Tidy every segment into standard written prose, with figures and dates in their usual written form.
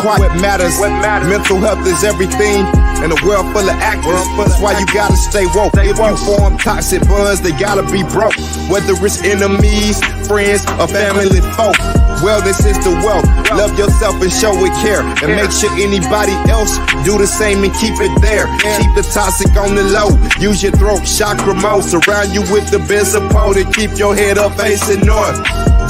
What matters. Mental health is everything in a world full of actors. That's why you gotta stay woke. If you form toxic bonds, they gotta be broke. Whether it's enemies, friends, or family folk. Wellness is the wealth. Love yourself and show it care. And make sure anybody else do the same and keep it there. Keep the toxic on the low. Use your throat chakra mode. Surround you with the best support and keep your head up facing north.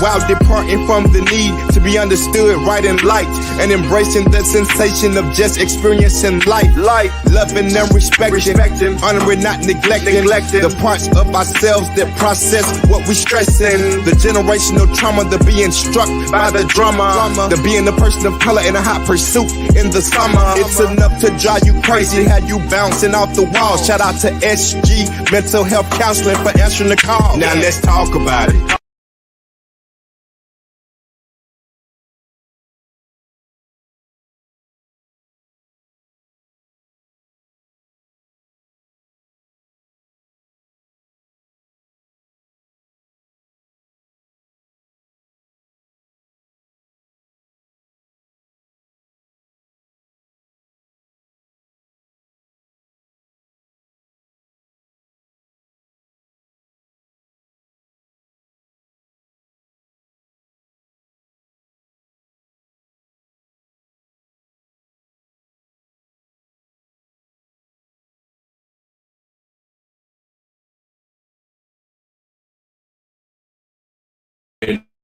While departing from the need to be understood, right and light, and embracing the sensation of just experiencing life. Loving and respecting, honoring, not neglecting the parts of ourselves that process what we stressing. The generational trauma, the being struck by the drama, the being the person of color in a hot pursuit in the summer. It's enough to drive you crazy, have you bouncing off the wall. Shout out to SG Mental Health Counseling for answering the call. Now let's talk about it.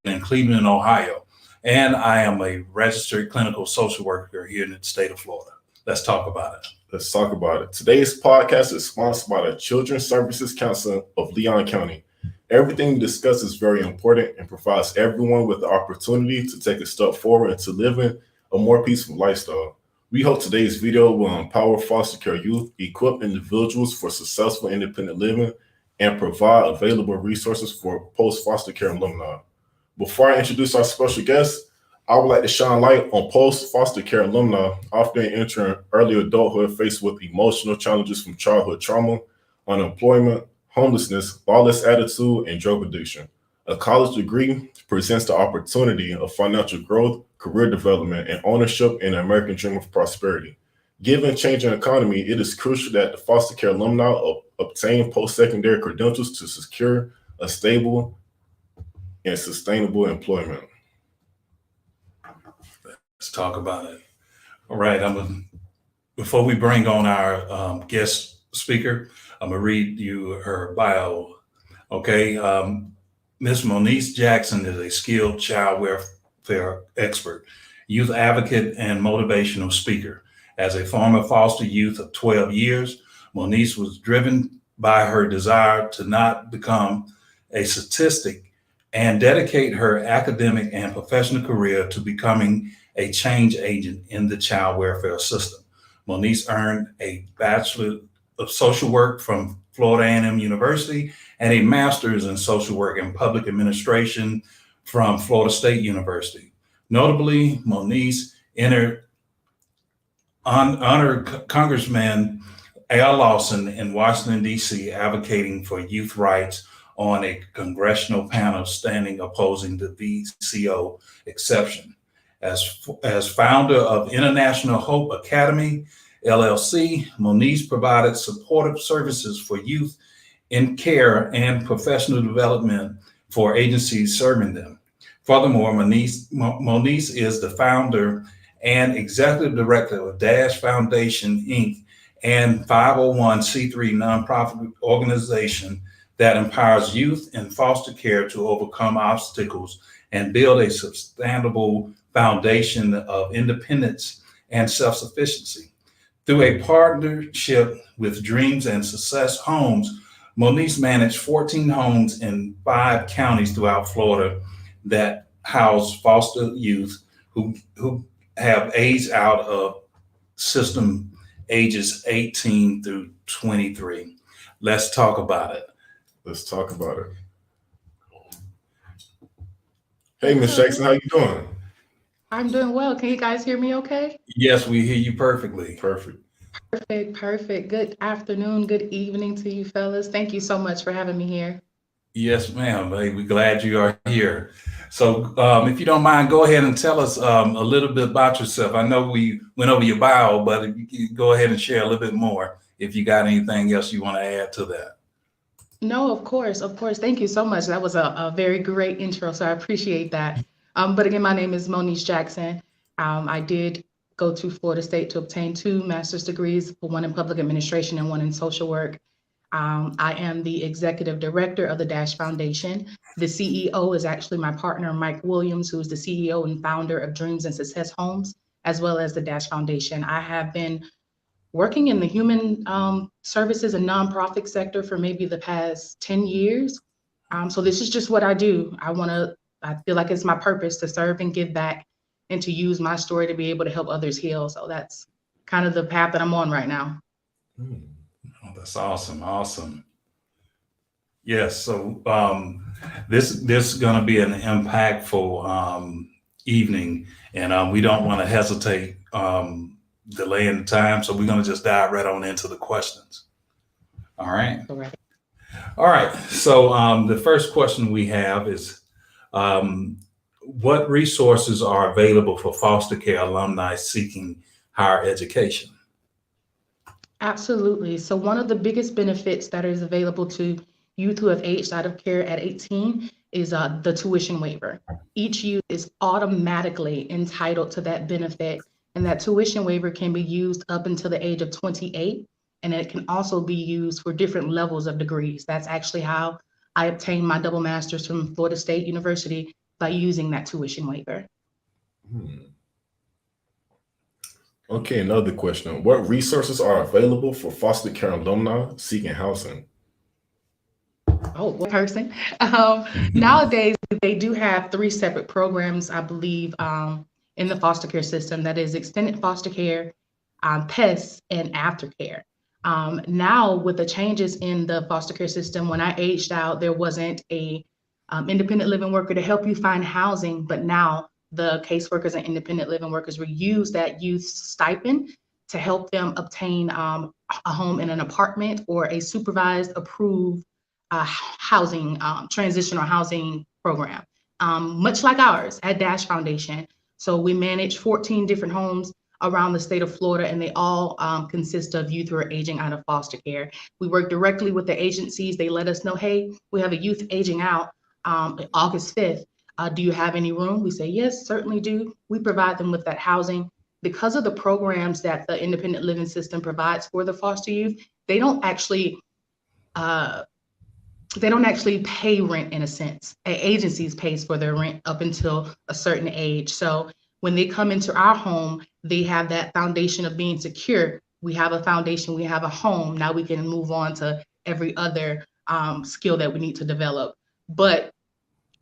In Cleveland, Ohio, and I am a registered clinical social worker here in the state of Florida. Let's talk about it. Let's talk about it. Today's podcast is sponsored by the Children's Services Council of Leon County. Everything discussed is very important and provides everyone with the opportunity to take a step forward into living a more peaceful lifestyle. We hope today's video will empower foster care youth, equip individuals for successful independent living, and provide available resources for post-foster care alumni. Before I introduce our special guest, I would like to shine light on post-foster care alumni often entering early adulthood faced with emotional challenges from childhood trauma, unemployment, homelessness, lawless attitude, and drug addiction. A college degree presents the opportunity of financial growth, career development, and ownership in the American dream of prosperity. Given changing economy, it is crucial that the foster care alumni obtain post-secondary credentials to secure a stable and sustainable employment. Let's talk about it. All right, before we bring on our guest speaker, I'm gonna read you her bio. Okay, Ms. Moniece Jackson is a skilled child welfare expert, youth advocate, and motivational speaker. As a former foster youth of 12 years, Moniece was driven by her desire to not become a statistic and dedicate her academic and professional career to becoming a change agent in the child welfare system. Moniece earned a Bachelor of Social Work from Florida A&M University and a Master's in Social Work and Public Administration from Florida State University. Notably, Moniece honored Congressman Al Lawson in Washington, D.C., advocating for youth rights on a congressional panel standing opposing the VCO exception. As founder of International Hope Academy, LLC, Moniece provided supportive services for youth in care and professional development for agencies serving them. Furthermore, Moniece is the founder and executive director of Dash Foundation, Inc., and 501c3 nonprofit organization that empowers youth in foster care to overcome obstacles and build a sustainable foundation of independence and self-sufficiency. Through a partnership with Dreams and Success Homes, Moniece managed 14 homes in 5 counties throughout Florida that house foster youth who have aged out of system ages 18 through 23. Let's talk about it. Let's talk about it. Hey, Ms. Jackson, how you doing? I'm doing well. Can you guys hear me okay? Yes, we hear you perfectly. Perfect. Perfect. Good afternoon, good evening to you fellas. Thank you so much for having me here. Yes, ma'am. Hey, we're glad you are here. So if you don't mind, go ahead and tell us a little bit about yourself. I know we went over your bio, but if you could go ahead and share a little bit more if you got anything else you want to add to that. No, of course, of course. Thank you so much. That was a very great intro, so I appreciate that. But again, my name is Moniece Jackson. I did go to Florida State to obtain 2 master's degrees, one in public administration and one in social work. I am the executive director of the Dash Foundation. The CEO is actually my partner, Mike Williams, who is the CEO and founder of Dreams and Success Homes, as well as the Dash Foundation. I have been working in the human services and nonprofit sector for maybe the past 10 years. So this is just what I do. I feel like it's my purpose to serve and give back and to use my story to be able to help others heal. So that's kind of the path that I'm on right now. Oh, that's awesome. Awesome. Yes. So this is going to be an impactful evening, and we don't want to hesitate delaying the time. So we're going to just dive right on into the questions. All right. All right. All right. So the first question we have is, what resources are available for foster care alumni seeking higher education? Absolutely. So one of the biggest benefits that is available to youth who have aged out of care at 18 is the tuition waiver. Each youth is automatically entitled to that benefit, and that tuition waiver can be used up until the age of 28, and it can also be used for different levels of degrees. That's actually how I obtained my double master's from Florida State University, by using that tuition waiver. Okay, another question. What resources are available for foster care alumni seeking housing? Oh, one person. Nowadays, they do have 3 separate programs, I believe, in the foster care system. That is extended foster care, PES, and aftercare. Now, with the changes in the foster care system, when I aged out, there wasn't a independent living worker to help you find housing, but now the caseworkers and independent living workers will use that youth stipend to help them obtain a home in an apartment or a supervised, approved housing, transitional housing program, much like ours at Dash Foundation. So we manage 14 different homes around the state of Florida, and they all consist of youth who are aging out of foster care. We work directly with the agencies. They let us know, hey, we have a youth aging out August 5th. Do you have any room? We say, yes, certainly do. We provide them with that housing. Because of the programs that the independent living system provides for the foster youth, they don't actually pay rent in a sense. Agencies pays for their rent up until a certain age. So when they come into our home, they have that foundation of being secure. We have a foundation, we have a home. Now we can move on to every other skill that we need to develop. But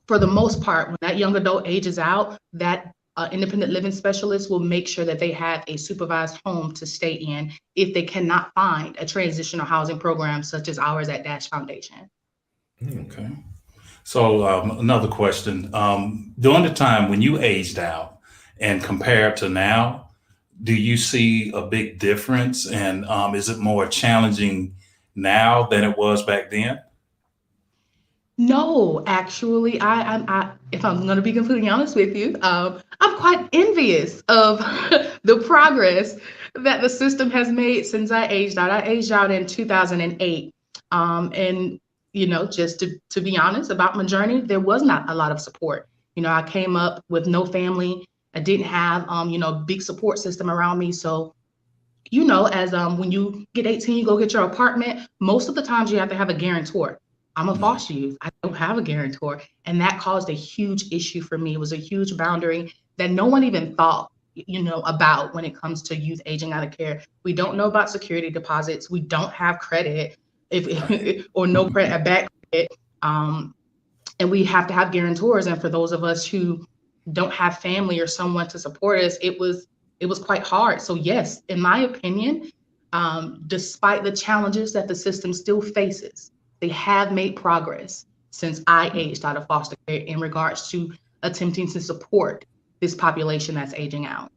for the most part, when that young adult ages out, that independent living specialist will make sure that they have a supervised home to stay in if they cannot find a transitional housing program such as ours at Dash Foundation. Okay. So another question, during the time when you aged out and compared to now, do you see a big difference? And is it more challenging now than it was back then? No, actually, I if I'm going to be completely honest with you, I'm quite envious of the progress that the system has made since I aged out. I aged out in 2008, and just to be honest about my journey, there was not a lot of support. I came up with no family. I didn't have big support system around me. So as when you get 18, you go get your apartment. Most of the times you have to have a guarantor. I'm a foster youth. I don't have a guarantor. And that caused a huge issue for me. It was a huge boundary that no one even thought, about when it comes to youth aging out of care. We don't know about security deposits. We don't have credit or no credit, a bad credit. And we have to have guarantors. And for those of us who don't have family or someone to support us, it was quite hard. So yes, in my opinion, despite the challenges that the system still faces, they have made progress since I aged out of foster care in regards to attempting to support this population that's aging out.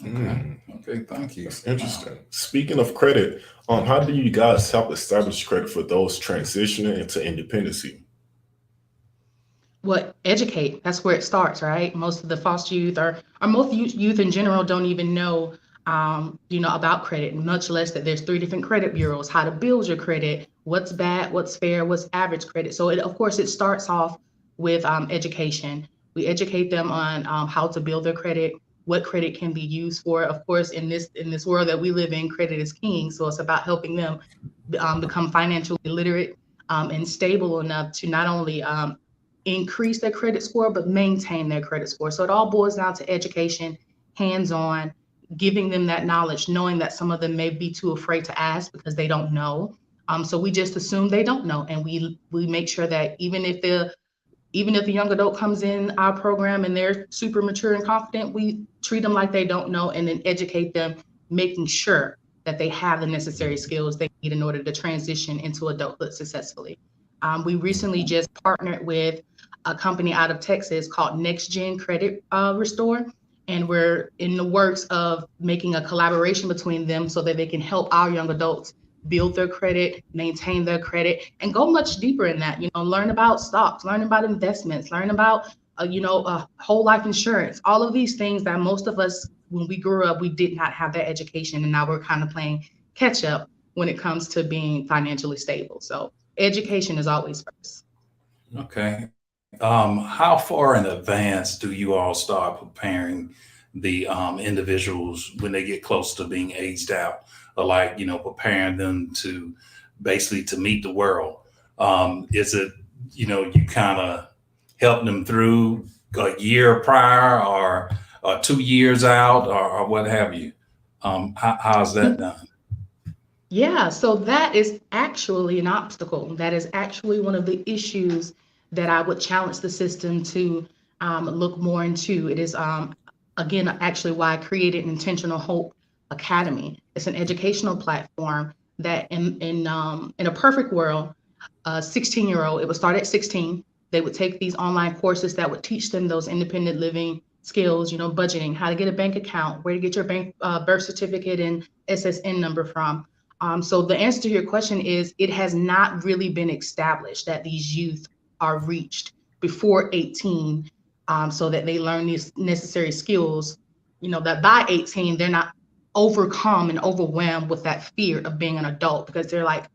Okay, thank you. That's interesting. Speaking of credit, how do you guys help establish credit for those transitioning into independency? what educate. That's where it starts, right? Most of the foster youth or most youth in general don't even know, about credit, much less that there's 3 different credit bureaus, how to build your credit, what's bad, what's fair, what's average credit. So of course, it starts off with education. We educate them on how to build their credit, what credit can be used for. Of course, in this world that we live in, credit is king. So it's about helping them become financially literate and stable enough to not only increase their credit score, but maintain their credit score. So it all boils down to education, hands-on, giving them that knowledge, knowing that some of them may be too afraid to ask because they don't know. So we just assume they don't know, and we make sure that even if the young adult comes in our program and they're super mature and confident, we treat them like they don't know and then educate them, making sure that they have the necessary skills they need in order to transition into adulthood successfully. We recently just partnered with a company out of Texas called Next Gen Credit Restore, and we're in the works of making a collaboration between them so that they can help our young adults build their credit, maintain their credit, and go much deeper in that. Learn about stocks, learn about investments, learn about whole life insurance, all of these things that most of us, when we grew up, we did not have that education, and now we're kind of playing catch up when it comes to being financially stable. So education is always first. Okay. How far in advance do you all start preparing the individuals when they get close to being aged out, or like, preparing them to basically to meet the world? Is it, you kind of help them through a year prior or 2 years out or what have you? How's that done? Yeah, so that is actually an obstacle. That is actually one of the issues that I would challenge the system to look more into. It is, again, actually why I created Intentional Hope Academy. It's an educational platform that in a perfect world, a 16-year-old, it would start at 16. They would take these online courses that would teach them those independent living skills, budgeting, how to get a bank account, where to get your bank birth certificate and SSN number from. So the answer to your question is it has not really been established that these youth are reached before 18, so that they learn these necessary skills, that by 18, they're not overcome and overwhelmed with that fear of being an adult because they're like,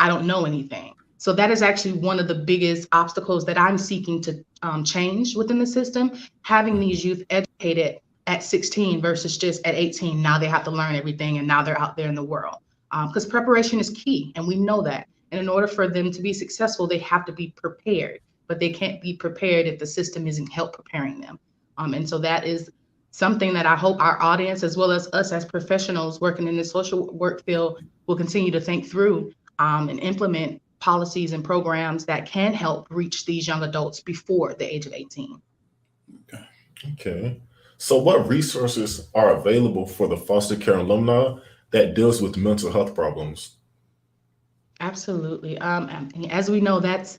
I don't know anything. So that is actually one of the biggest obstacles that I'm seeking to change within the system, having these youth educated at 16 versus just at 18. Now they have to learn everything and now they're out there in the world. Because preparation is key, and we know that. And in order for them to be successful, they have to be prepared, but they can't be prepared if the system isn't help preparing them. And so that is something that I hope our audience, as well as us as professionals working in the social work field, will continue to think through and implement policies and programs that can help reach these young adults before the age of 18. Okay. So what resources are available for the foster care alumni that deals with mental health problems? Absolutely. And as we know, that's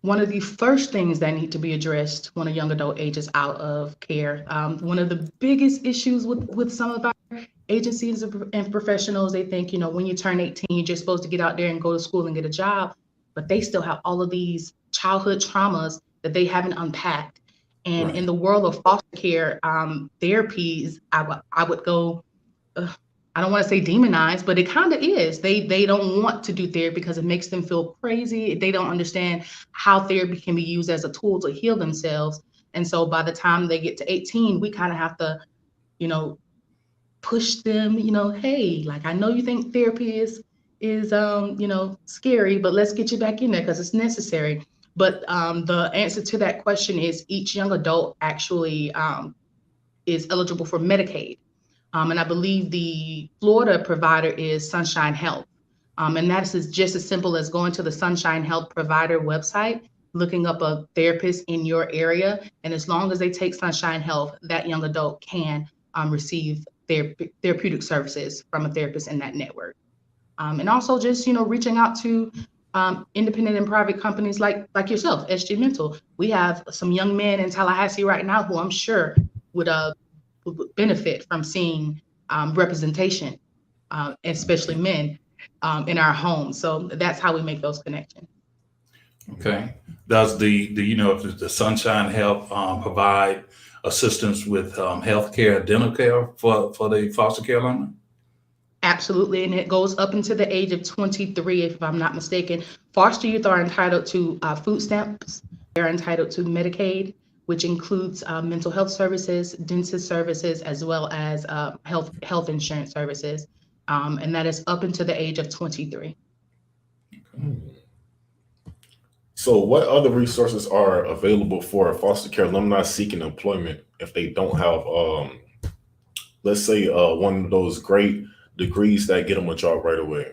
one of the first things that need to be addressed when a young adult ages out of care. One of the biggest issues with some of our agencies and professionals, they think, when you turn 18, you're just supposed to get out there and go to school and get a job, but they still have all of these childhood traumas that they haven't unpacked. And in the world of foster care, therapies, I would go, I don't want to say demonized, but it kind of is. They don't want to do therapy because it makes them feel crazy. They don't understand how therapy can be used as a tool to heal themselves. And so by the time they get to 18, we kind of have to, push them, hey, like, I know you think therapy is scary, but let's get you back in there because it's necessary. But the answer to that question is each young adult actually is eligible for Medicaid. And I believe the Florida provider is Sunshine Health. And that is just as simple as going to the Sunshine Health provider website, looking up a therapist in your area. And as long as they take Sunshine Health, that young adult can receive therapeutic services from a therapist in that network. And also just, reaching out to independent and private companies like yourself, SG Mental. We have some young men in Tallahassee right now who I'm sure would benefit from seeing representation, especially men, in our homes. So that's how we make those connections. Okay. Does do you know if the Sunshine Help provide assistance with health care, dental care for the foster care alumni? Absolutely, and it goes up into the age of 23, if I'm not mistaken. Foster youth are entitled to food stamps. They're entitled to Medicaid, which includes mental health services, dentist services, as well as health insurance services, and that is up into the age of 23. So, what other resources are available for foster care alumni seeking employment if they don't have, let's say, one of those great degrees that get them a job right away?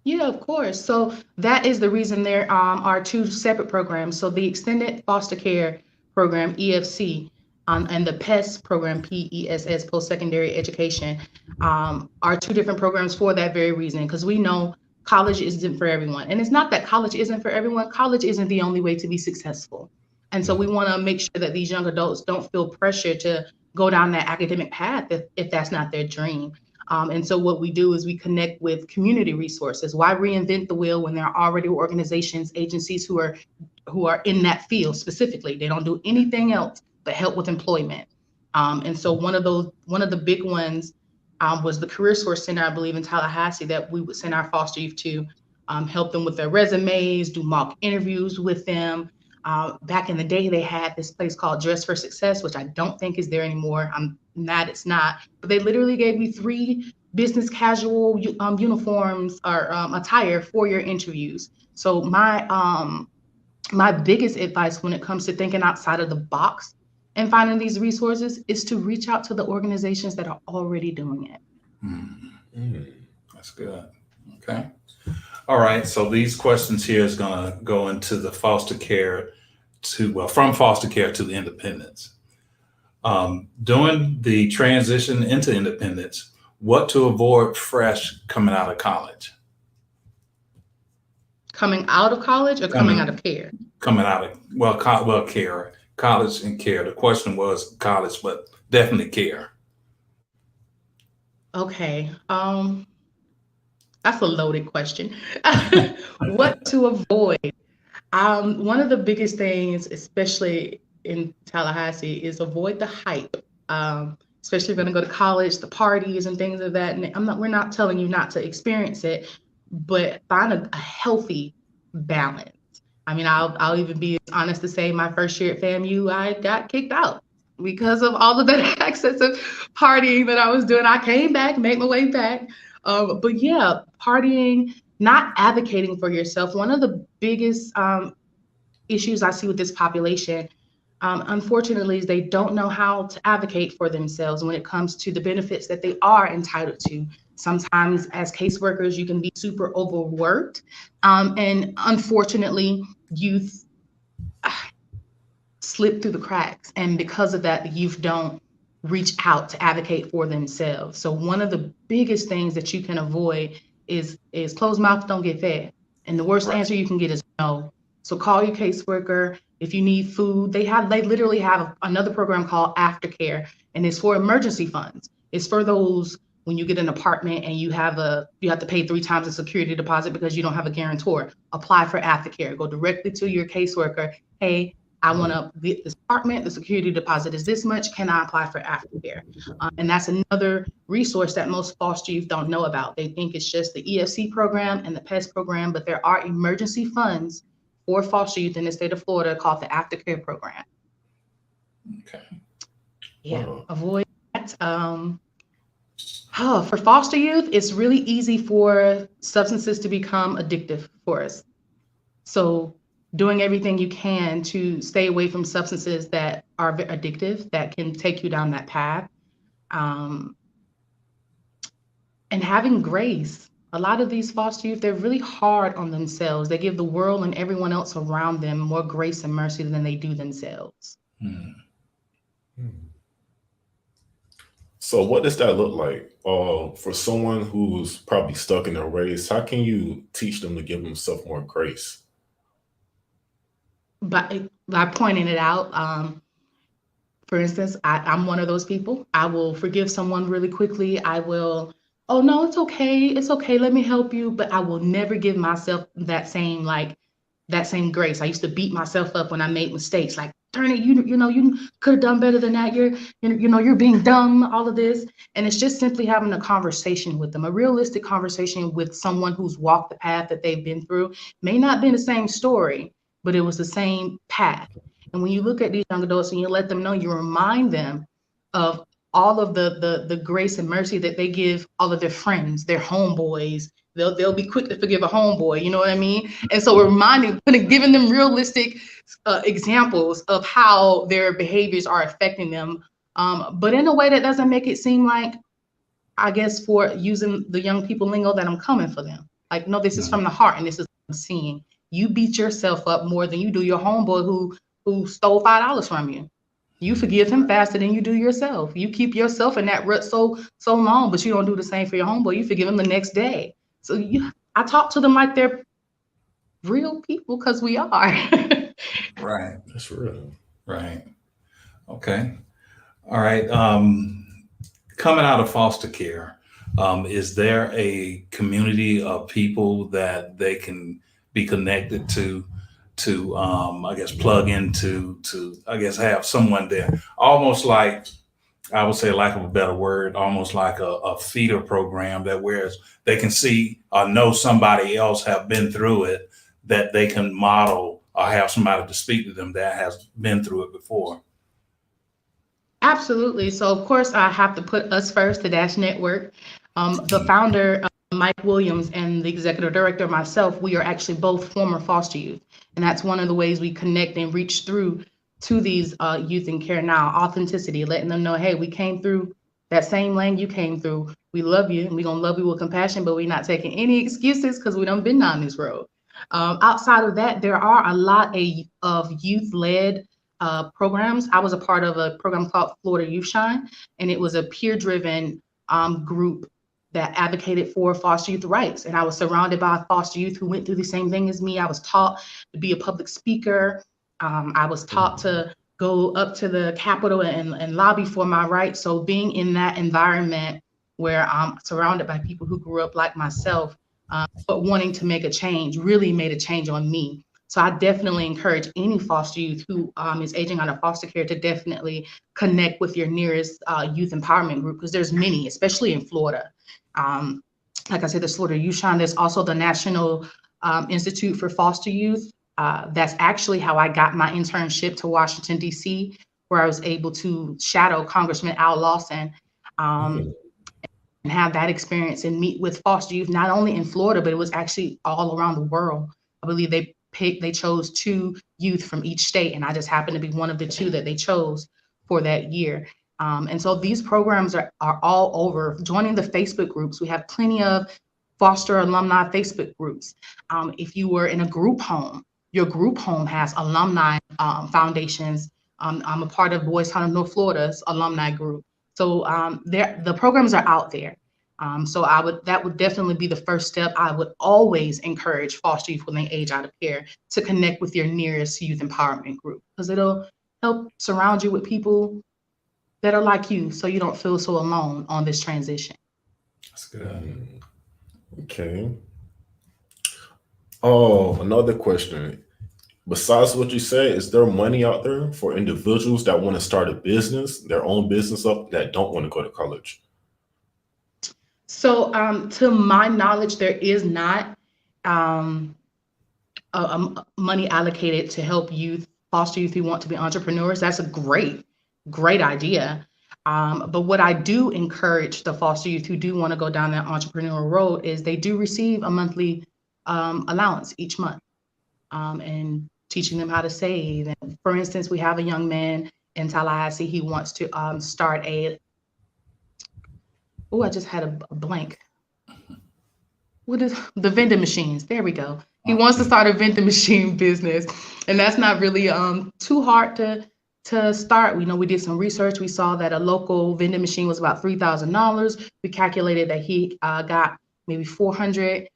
Yeah, of course. So that is the reason there are two separate programs. So the Extended Foster Care Program, EFC, and the PES program, PESS, Post Secondary Education, are two different programs for that very reason. Because we know college isn't for everyone. And it's not that college isn't for everyone, college isn't the only way to be successful. And so we want to make sure that these young adults don't feel pressure to go down that academic path if that's not their dream. And so what we do is we connect with community resources. Why reinvent the wheel when there are already organizations, agencies who are in that field specifically? They don't do anything else but help with employment. And so one of the big ones was the Career Source Center, I believe, in Tallahassee, that we would send our foster youth to, help them with their resumes, do mock interviews with them. Back in the day, they had this place called Dress for Success, which I don't think is there anymore. I'm mad it's not, but they literally gave me 3 business casual uniforms or attire for your interviews. So my biggest advice when it comes to thinking outside of the box and finding these resources is to reach out to the organizations that are already doing it. That's good. Okay. All right. So these questions here is going to go into the foster care from foster care to the independence. During the transition into independence, what to avoid fresh coming out of college? Coming out of college or coming out of care? Coming out of, care, college and care. The question was college, but definitely care. Okay. That's a loaded question. What to avoid? One of the biggest things, especially in Tallahassee, is avoid the hype. Especially if you're going to go to college, the parties and things of that. And we're not telling you not to experience it, but find a healthy balance. I mean, I'll even be honest to say my first year at FAMU, I got kicked out because of all of that excessive partying that I was doing. I came back, made my way back. But yeah, partying, not advocating for yourself. One of the biggest issues I see with this population, unfortunately, is they don't know how to advocate for themselves when it comes to the benefits that they are entitled to. Sometimes as caseworkers, you can be super overworked. And unfortunately, youth slip through the cracks. And because of that, the youth don't reach out to advocate for themselves. So one of the biggest things that you can avoid is closed mouth don't get fed. And the worst answer you can get is no. So call your caseworker. If you need food, they literally have another program called Aftercare, and it's for emergency funds. It's for those when you get an apartment and you have to pay 3 times the security deposit because you don't have a guarantor. Apply for Aftercare. Go directly to your caseworker. Hey, I want to get this apartment. The security deposit is this much. Can I apply for Aftercare? And that's another resource that most foster youth don't know about. They think it's just the EFC program and the PES program, but there are emergency funds for foster youth in the state of Florida called the Aftercare program. Okay. Yeah, avoid that. For foster youth, it's really easy for substances to become addictive for us. So doing everything you can to stay away from substances that are addictive, that can take you down that path. And having grace. A lot of these foster youth, they're really hard on themselves. They give the world and everyone else around them more grace and mercy than they do themselves. So what does that look like for someone who's probably stuck in their ways? How can you teach them to give themselves more grace? By pointing it out. For instance, I'm one of those people. I will forgive someone really quickly. I will, oh no, it's okay. It's okay. Let me help you. But I will never give myself that same that same grace. I used to beat myself up when I made mistakes, like, darn it, you could have done better than that. You're being dumb, all of this. And it's just simply having a conversation with them, a realistic conversation with someone who's walked the path that they've been through. May not be the same story, but it was the same path. And when you look at these young adults and you let them know, you remind them of all of the grace and mercy that they give all of their friends, their homeboys. They'll be quick to forgive a homeboy, you know what I mean? And so giving them realistic examples of how their behaviors are affecting them, but in a way that doesn't make it seem like, I guess, for using the young people lingo, that I'm coming for them. Like, no, this is from the heart, and this is what I'm seeing. You beat yourself up more than you do your homeboy who stole $5 from you. You forgive him faster than you do yourself. You keep yourself in that rut so long, but you don't do the same for your homeboy. You forgive him the next day. So I talk to them like they're real people, because we are. Right. That's real. Right. Okay. All right. Coming out of foster care, is there a community of people that they can be connected to I guess plug into, to I guess have someone there, almost like, I would say, lack of a better word, almost like a feeder program, that whereas they can see or know somebody else have been through it, that they can model or have somebody to speak to them that has been through it before. Absolutely. So of course I have to put us first, the Dash Network. The founder, Mike Williams, and the executive director, myself, we are actually both former foster youth. And that's one of the ways we connect and reach through to these youth in care now. Authenticity, letting them know, hey, we came through that same lane you came through. We love you, and we're gonna love you with compassion, but we're not taking any excuses because we done been down this road. Outside of that, there are a lot of youth-led programs. I was a part of a program called Florida Youth Shine, and it was a peer-driven group that advocated for foster youth rights. And I was surrounded by foster youth who went through the same thing as me. I was taught to be a public speaker. I was taught to go up to the Capitol and lobby for my rights. So being in that environment where I'm surrounded by people who grew up like myself, but wanting to make a change, really made a change on me. So I definitely encourage any foster youth who is aging out of foster care to definitely connect with your nearest youth empowerment group, because there's many, especially in Florida. Like I said, there's Florida Youth Shine. There's also the National Institute for Foster Youth. That's actually how I got my internship to Washington, D.C., where I was able to shadow Congressman Al Lawson and have that experience and meet with foster youth, not only in Florida, but it was actually all around the world. I believe they chose 2 youth from each state, and I just happened to be one of the 2 that they chose for that year. And so these programs are all over. Joining the Facebook groups, we have plenty of foster alumni Facebook groups. If you were in a group home, your group home has alumni foundations. I'm a part of Boys Town of North Florida's alumni group. So the programs are out there. So that would definitely be the first step. I would always encourage foster youth when they age out of care to connect with your nearest youth empowerment group, because it'll help surround you with people that are like you, so you don't feel so alone on this transition. That's good. Okay. Oh, another question. Besides what you said, is there money out there for individuals that want to start a business, their own business up, that don't want to go to college? So to my knowledge, there is not money allocated to help foster youth who want to be entrepreneurs. That's a great idea. But what I do encourage the foster youth who do want to go down that entrepreneurial road is they do receive a monthly allowance each month, and teaching them how to save. And for instance, we have a young man in Tallahassee. He wants to start I just had a blank. What is the vending machines? There we go. He wants to start a vending machine business, and that's not really too hard to start. We did some research. We saw that a local vending machine was about $3,000. We calculated that he got maybe $400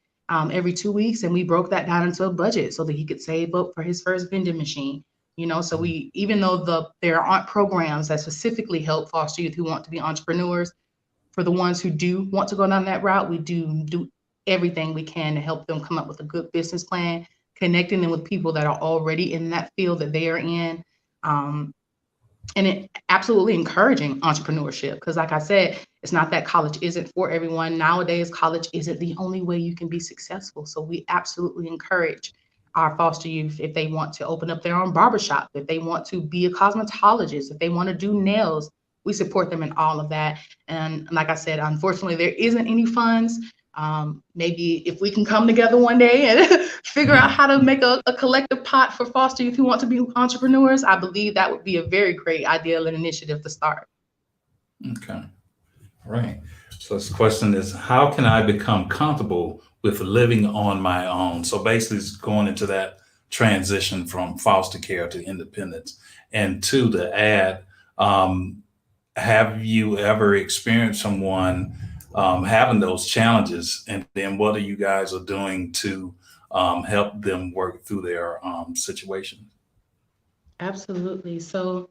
every 2 weeks, and we broke that down into a budget so that he could save up for his first vending machine. So even though there aren't programs that specifically help foster youth who want to be entrepreneurs, for the ones who do want to go down that route, we do everything we can to help them come up with a good business plan connecting them with people that are already in that field that they are in. Um, and it absolutely encouraging entrepreneurship because like I said, it's not that college isn't for everyone. Nowadays college isn't the only way you can be successful, so we absolutely encourage our foster youth if they want to open up their own barbershop, if they want to be a cosmetologist, if they want to do nails, we support them in all of that. And like I said, unfortunately there isn't any funds. Maybe if we can come together one day and figure out how to make a collective pot for foster youth who want to be entrepreneurs, I believe that would be a very great ideal and initiative to start. Okay. All right. So this question is, how can I become comfortable with living on my own? So basically it's going into that transition from foster care to independence. And two, to add, have you ever experienced someone having those challenges, and then what are you guys are doing to help them work through their situation? Absolutely. So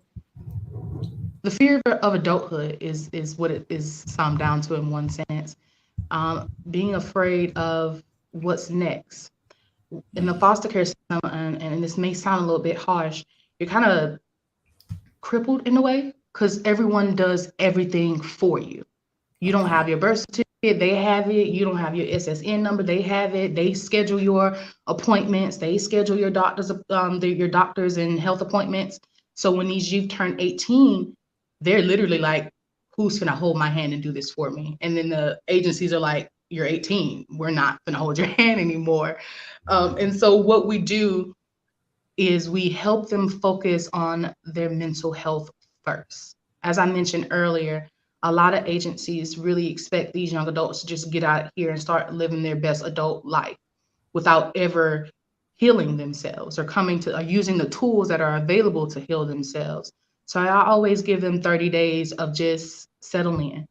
the fear of adulthood is what it is summed down to in one sentence. Being afraid of what's next. In the foster care system, and this may sound a little bit harsh, you're kind of crippled in a way because everyone does everything for you. You don't have your birth certificate, they have it. You don't have your SSN number, they have it. They schedule your appointments, they schedule your doctors and health appointments. So when these youth turn 18, they're literally like, who's gonna hold my hand and do this for me? And then the agencies are like, you're 18, we're not gonna hold your hand anymore. And so what we do is we help them focus on their mental health first. As I mentioned earlier, a lot of agencies really expect these young adults to just get out here and start living their best adult life without ever healing themselves or coming to or using the tools that are available to heal themselves. So I always give them 30 days of just settle in.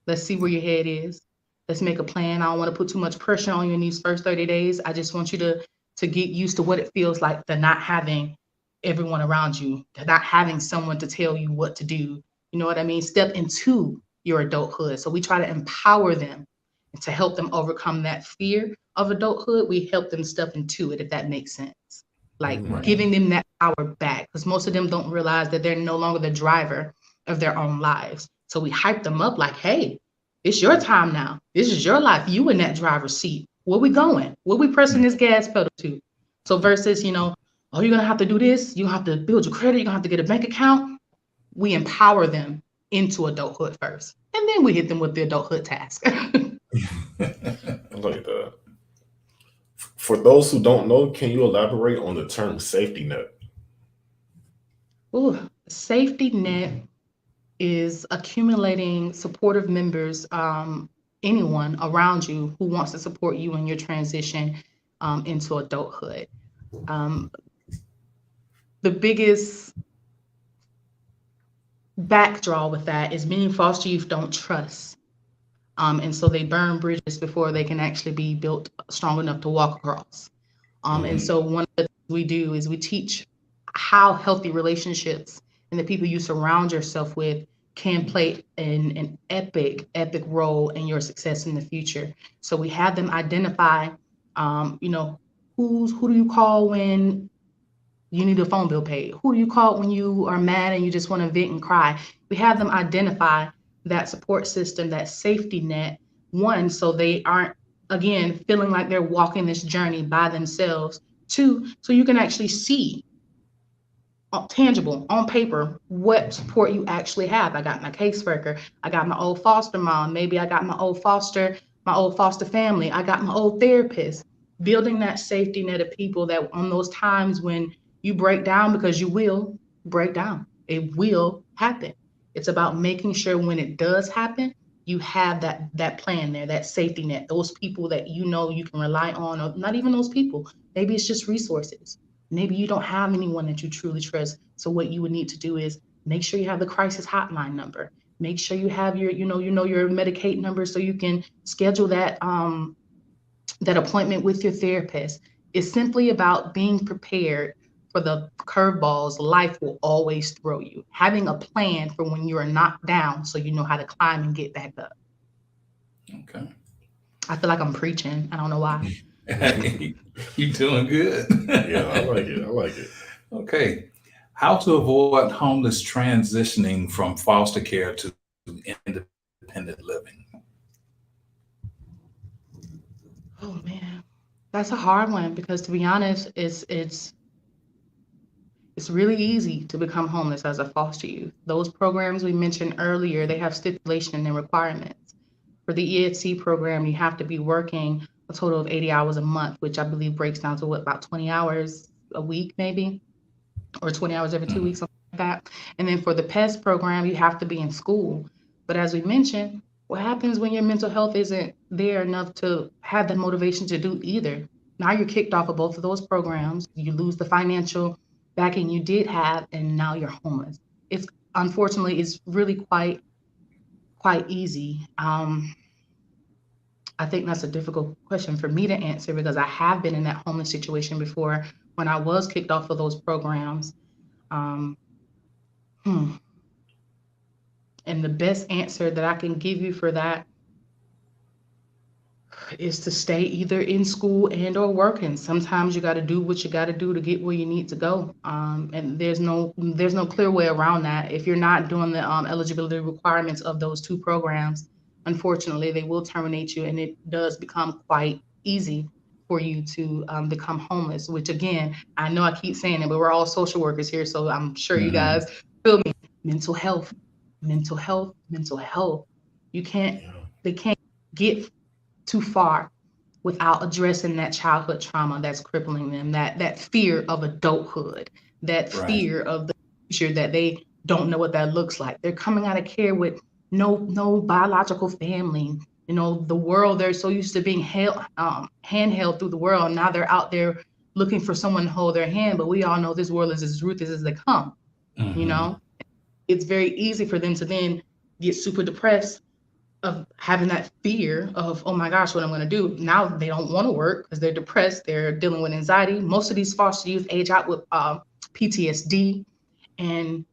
Let's see where your head is. Let's make a plan. I don't want to put too much pressure on you in these first 30 days. I just want you to get used to what it feels like to not having everyone around you, to not having someone to tell you what to do. You know what I mean? Step into your adulthood. So we try to empower them and to help them overcome that fear of adulthood. We help them step into it, if that makes sense. Like Right. giving them that power back, because most of them don't realize that they're no longer the driver of their own lives. So we hype them up like, hey, it's your time now. This is your life. You in that driver's seat. Where we going? Where we pressing this gas pedal to? So versus, oh, you're gonna have to do this. You have to build your credit. You're gonna have to get a bank account. We empower them into adulthood first, and then we hit them with the adulthood task. I like that. For those who don't know, can you elaborate on the term safety net? Ooh, safety net is accumulating supportive members, anyone around you who wants to support you in your transition into adulthood. The biggest backdraw with that is many foster youth don't trust. And so they burn bridges before they can actually be built strong enough to walk across. And so one of the things we do is we teach how healthy relationships and the people you surround yourself with can play an epic role in your success in the future. So we have them identify, who do you call when you need a phone bill paid? Who do you call when you are mad and you just want to vent and cry? We have them identify that support system, that safety net, one, so they aren't, again, feeling like they're walking this journey by themselves. Two, so you can actually see tangible on paper what support you actually have. I got my caseworker, I got my old foster mom, maybe I got my old foster family, I got my old therapist. Building that safety net of people that on those times when you break down, because you will break down, it will happen. It's about making sure when it does happen, you have that plan there, that safety net, those people that you can rely on, or not even those people. Maybe it's just resources. Maybe you don't have anyone that you truly trust. So what you would need to do is make sure you have the crisis hotline number. Make sure you have your, your Medicaid number so you can schedule that appointment with your therapist. It's simply about being prepared for the curveballs life will always throw you. Having a plan for when you are knocked down so you know how to climb and get back up. Okay. I feel like I'm preaching. I don't know why. You doing good. Yeah, I like it. I like it. Okay. How to avoid homeless transitioning from foster care to independent living? Oh man, that's a hard one because to be honest, it's really easy to become homeless as a foster youth. Those programs we mentioned earlier, they have stipulation and requirements. For the ESC program, you have to be working a total of 80 hours a month, which I believe breaks down to what, about 20 hours a week, maybe, or 20 hours every 2 weeks, Mhm. something like that. And then for the PES program, you have to be in school. But as we mentioned, what happens when your mental health isn't there enough to have the motivation to do either? Now you're kicked off of both of those programs. You lose the financial backing you did have, and now you're homeless. It's unfortunately it's really quite easy. I think that's a difficult question for me to answer because I have been in that homeless situation before when I was kicked off of those programs. Um, hmm. And the best answer that I can give you for that is to stay either in school and or working. Sometimes you got to do what you got to do to get where you need to go. And there's no clear way around that. If you're not doing the eligibility requirements of those two programs, unfortunately, they will terminate you, and it does become quite easy for you to become homeless. Which again, I know I keep saying it, but we're all social workers here, so I'm sure you Mhm. guys feel me. Mental health, mental health, mental health. You can't. Yeah. They can't get too far without addressing that childhood trauma that's crippling them, that fear of adulthood, that Right. fear of the future that they don't know what that looks like. They're coming out of care with no biological family. You know, the world, they're so used to being handheld through the world. Now they're out there looking for someone to hold their hand, but we all know this world is as ruthless as they come, you Hmm. know? It's very easy for them to then get super depressed of having that fear of, oh my gosh, what I'm going to do. Now they don't want to work because they're depressed. They're dealing with anxiety. Most of these foster youth age out with PTSD, and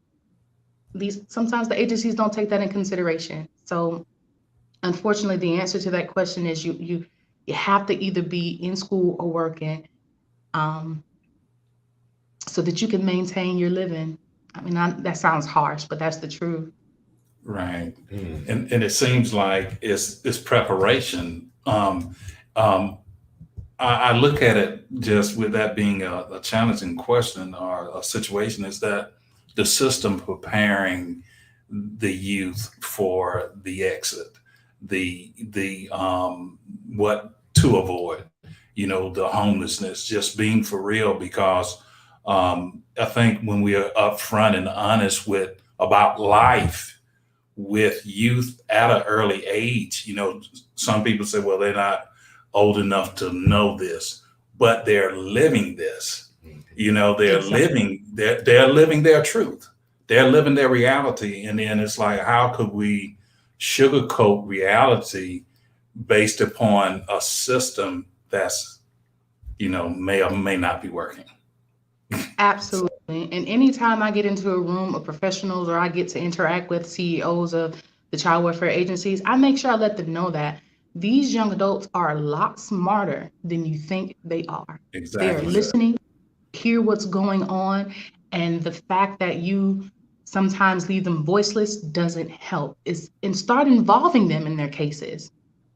these sometimes the agencies don't take that in consideration. So unfortunately, the answer to that question is you have to either be in school or working, um, so that you can maintain your living. I mean, that sounds harsh, but that's the truth. Right. Mm. And it seems like it's preparation. Um, I look at it just with that being a challenging question or a situation is that the system preparing the youth for the exit, the what to avoid, the homelessness, just being for real because I think when we are upfront and honest with about life with youth at an early age, some people say, well, they're not old enough to know this, but they're living this. They're Exactly. living their truth. They're living their reality. And then it's like, how could we sugarcoat reality based upon a system that's, may or may not be working? So, Absolutely. And anytime I get into a room of professionals or I get to interact with CEOs of the child welfare agencies, I make sure I let them know that these young adults are a lot smarter than you think they are. They are exactly. listening, hear what's going on, and the fact that you sometimes leave them voiceless doesn't help. Is and start involving them in their cases.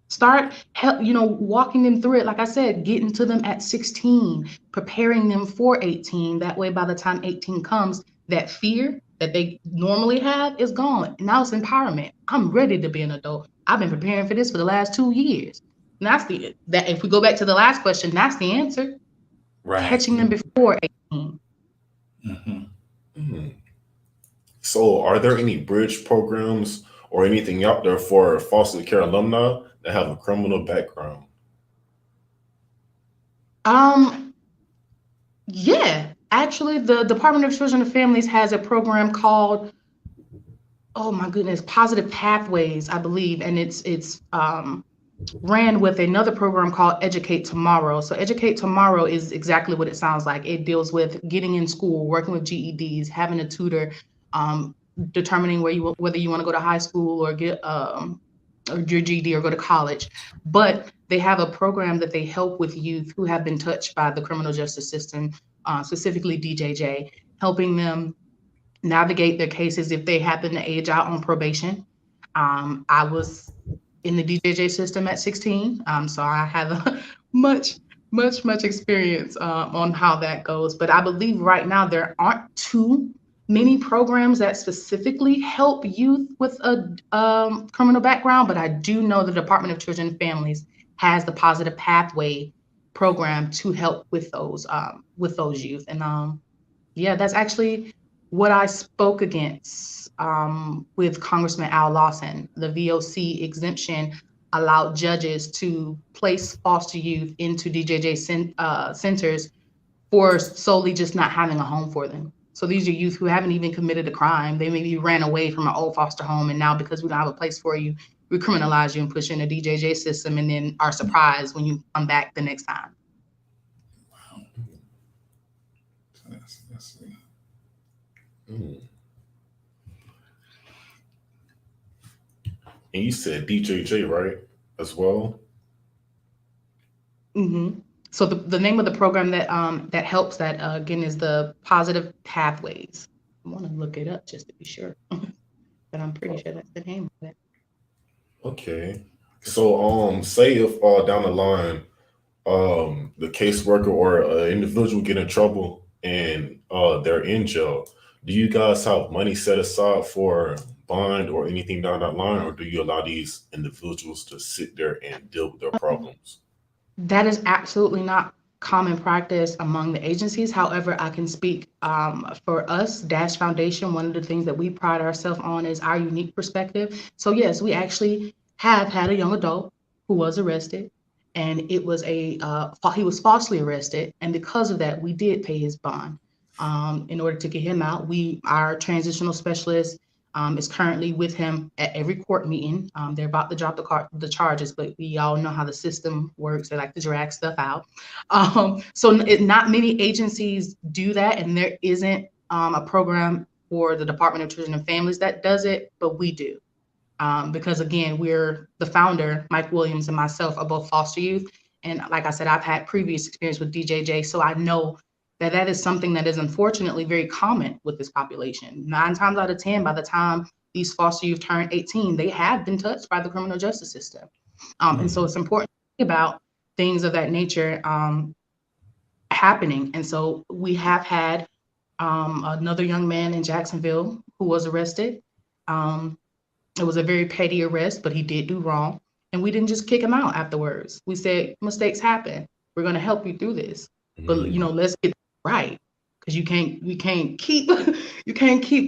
Start help, walking them through it. Like I said, getting to them at 16, preparing them for 18. That way, by the time 18 comes, that fear that they normally have is gone. Now it's empowerment. I'm ready to be an adult. I've been preparing for this for the last 2 years. And that's that. If we go back to the last question, that's the answer. Right. Catching them before 18. Hmm. Mm. So, are there any bridge programs or anything out there for foster care alumni that have a criminal background? Um, yeah, actually, the Department of Children and Families has a program called, oh my goodness, Positive Pathways, I believe, and it's ran with another program called Educate Tomorrow. So Educate Tomorrow is exactly what it sounds like. It deals with getting in school, working with GEDs, having a tutor, um, determining whether you want to go to high school or get or your GED or go to college, but they have a program that they help with youth who have been touched by the criminal justice system, specifically DJJ, helping them navigate their cases if they happen to age out on probation. I was in the DJJ system at 16, so I have a much experience on how that goes. But I believe right now there aren't too many programs that specifically help youth with a criminal background, but I do know the Department of Children and Families has the Positive Pathway program to help with those youth. And yeah, that's actually what I spoke against with Congressman Al Lawson. The VOC exemption allowed judges to place foster youth into DJJ centers for solely just not having a home for them. So these are youth who haven't even committed a crime. They maybe ran away from an old foster home, and now because we don't have a place for you, we criminalize you and push you in a DJJ system, and then are surprised when you come back the next time. Wow. Let's see. And you said DJJ, right? As well? Mm-hmm. So the name of the program that helps that again is the Positive Pathways. I want to look it up just to be sure, but I'm pretty sure that's the name of it. Okay. So say if down the line the caseworker or an individual get in trouble and they're in jail, do you guys have money set aside for bond or anything down that line, or do you allow these individuals to sit there and deal with their problems? That is absolutely not common practice among the agencies. However, I can speak for us, Dash Foundation. One of the things that we pride ourselves on is our unique perspective. So yes, we actually have had a young adult who was arrested, and it was he was falsely arrested, and because of that, we did pay his bond. In order to get him out, our transitional specialist is currently with him at every court meeting. They're about to drop the charges, but we all know how the system works. They like to drag stuff out. So not many agencies do that, and there isn't a program for the Department of Children and Families that does it, but we do. Because again, we're the founder, Mike Williams and myself are both foster youth. And like I said, I've had previous experience with DJJ, so I know that is something that is unfortunately very common with this population. 9 times out of 10, by the time these foster youth turn 18, they have been touched by the criminal justice system. And so it's important to think about things of that nature happening. And so we have had another young man in Jacksonville who was arrested. It was a very petty arrest, but he did do wrong. And we didn't just kick him out afterwards. We said, mistakes happen. We're going to help you through this. But, let's get right, because you can't keep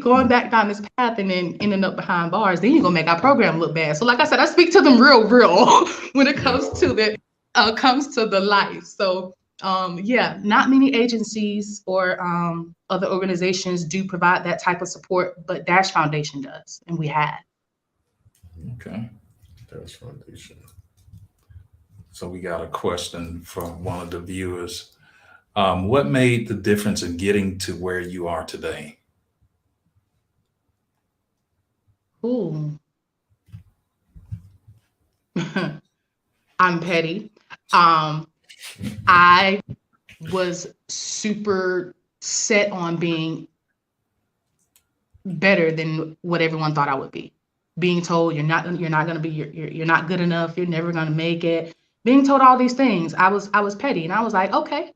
going back down this path and then ending up behind bars. Then you're gonna make our program look bad. So like I said, I speak to them real when it comes to the life. So not many agencies or other organizations do provide that type of support, but Dash Foundation does, and we have. Okay. Dash Foundation. So we got a question from one of the viewers. What made the difference in getting to where you are today? Ooh. I'm petty. I was super set on being better than what everyone thought I would be. Being told you're not gonna be, you're not good enough, you're never gonna make it. Being told all these things, I was petty, and I was like, okay,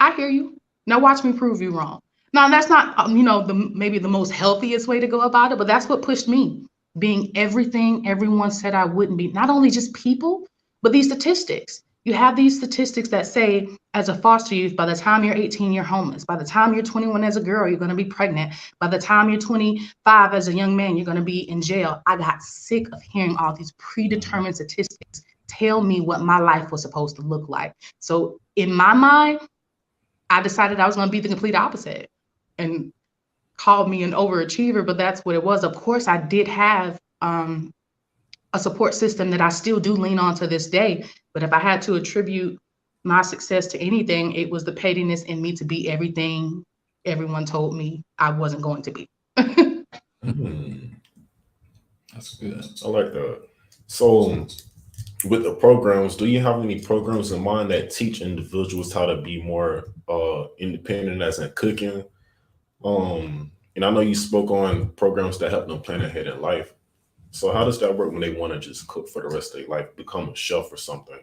I hear you. Now watch me prove you wrong. Now that's not, maybe the most healthiest way to go about it, but that's what pushed me. Being everything everyone said I wouldn't be. Not only just people, but these statistics. You have these statistics that say, as a foster youth, by the time you're 18, you're homeless. By the time you're 21 as a girl, you're going to be pregnant. By the time you're 25 as a young man, you're going to be in jail. I got sick of hearing all these predetermined statistics tell me what my life was supposed to look like. So in my mind, I decided I was going to be the complete opposite, and called me an overachiever, but that's what it was. Of course, I did have a support system that I still do lean on to this day. But if I had to attribute my success to anything, it was the pettiness in me to be everything everyone told me I wasn't going to be. That's good. I like that. So, with the programs, do you have any programs in mind that teach individuals how to be more independent, as in cooking? And I know you spoke on programs that help them plan ahead in life. So, how does that work when they want to just cook for the rest of their life, become a chef or something?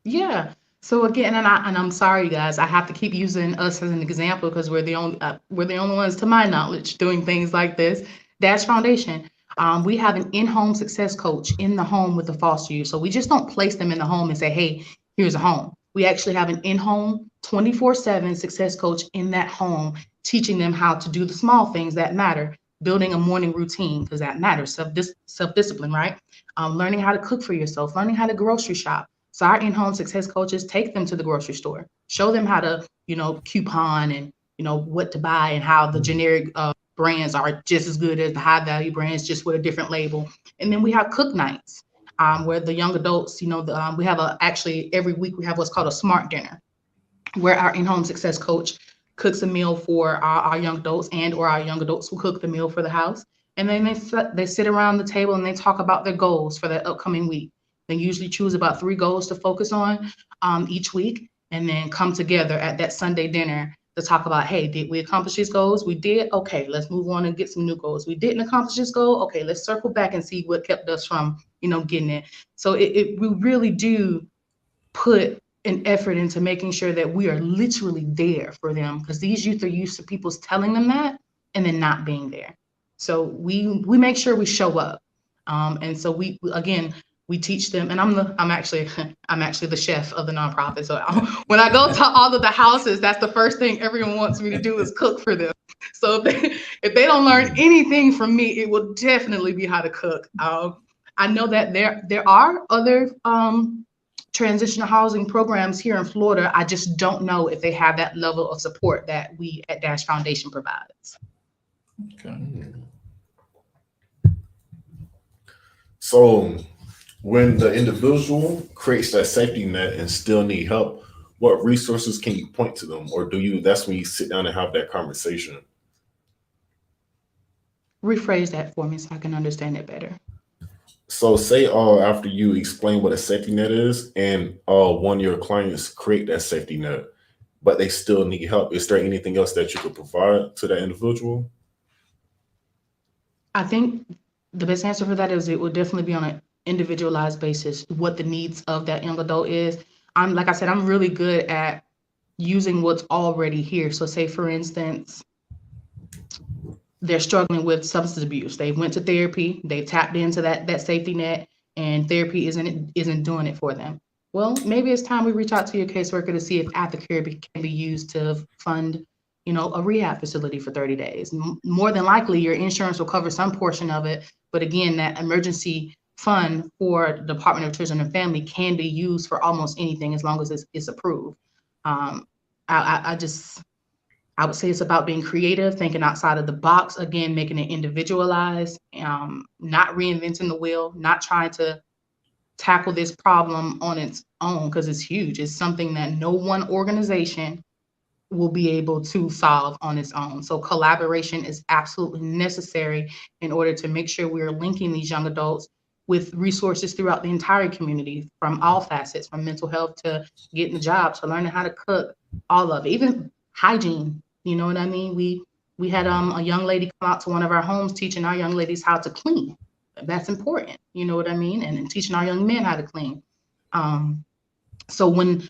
Yeah. So again, and I'm sorry, guys, I have to keep using us as an example because we're the only ones, to my knowledge, doing things like this. Dash Foundation. We have an in-home success coach in the home with the foster youth. So we just don't place them in the home and say, hey, here's a home. We actually have an in-home 24/7 success coach in that home, teaching them how to do the small things that matter, building a morning routine because that matters, self-discipline, right? Learning how to cook for yourself, learning how to grocery shop. So our in-home success coaches take them to the grocery store, show them how to, coupon and, what to buy and how the generic brands are just as good as the high value brands, just with a different label. And then we have cook nights where the young adults, we have actually every week we have what's called a smart dinner where our in-home success coach cooks a meal for our young adults or our young adults who cook the meal for the house. And then they sit around the table and they talk about their goals for the upcoming week. They usually choose about 3 goals to focus on each week and then come together at that Sunday dinner to talk about, hey, did we accomplish these goals? We did. Okay, let's move on and get some new goals. We didn't accomplish this goal. Okay, let's circle back and see what kept us from, getting it. So we really do put an effort into making sure that we are literally there for them because these youth are used to people telling them that and then not being there. So we make sure we show up. And so we teach them, and I'm actually the chef of the nonprofit. So when I go to all of the houses, that's the first thing everyone wants me to do is cook for them. So if they don't learn anything from me, it will definitely be how to cook. I know that there are other transitional housing programs here in Florida. I just don't know if they have that level of support that we at Dash Foundation provides. Okay. So, when the individual creates that safety net and still need help, what resources can you point to them, or that's when you sit down and have that conversation? Rephrase that for me so I can understand it better. So say after you explain what a safety net is and one of your clients create that safety net, but they still need help, is there anything else that you could provide to that individual? I think the best answer for that is it will definitely be on an individualized basis, what the needs of that young adult is. Like I said, I'm really good at using what's already here. So say, for instance, they're struggling with substance abuse. They went to therapy, they tapped into that safety net, and therapy isn't doing it for them. Well, maybe it's time we reach out to your caseworker to see if aftercare can be used to fund, a rehab facility for 30 days. More than likely, your insurance will cover some portion of it. But again, that emergency fund for the Department of Children and Family can be used for almost anything as long as it's approved. I would say it's about being creative, thinking outside of the box, again, making it individualized, not reinventing the wheel, not trying to tackle this problem on its own because it's huge. It's something that no one organization will be able to solve on its own. So collaboration is absolutely necessary in order to make sure we are linking these young adults with resources throughout the entire community from all facets, from mental health to getting a job, to learning how to cook, all of it, even hygiene. You know what I mean? We had a young lady come out to one of our homes teaching our young ladies how to clean. That's important. You know what I mean? And teaching our young men how to clean. So when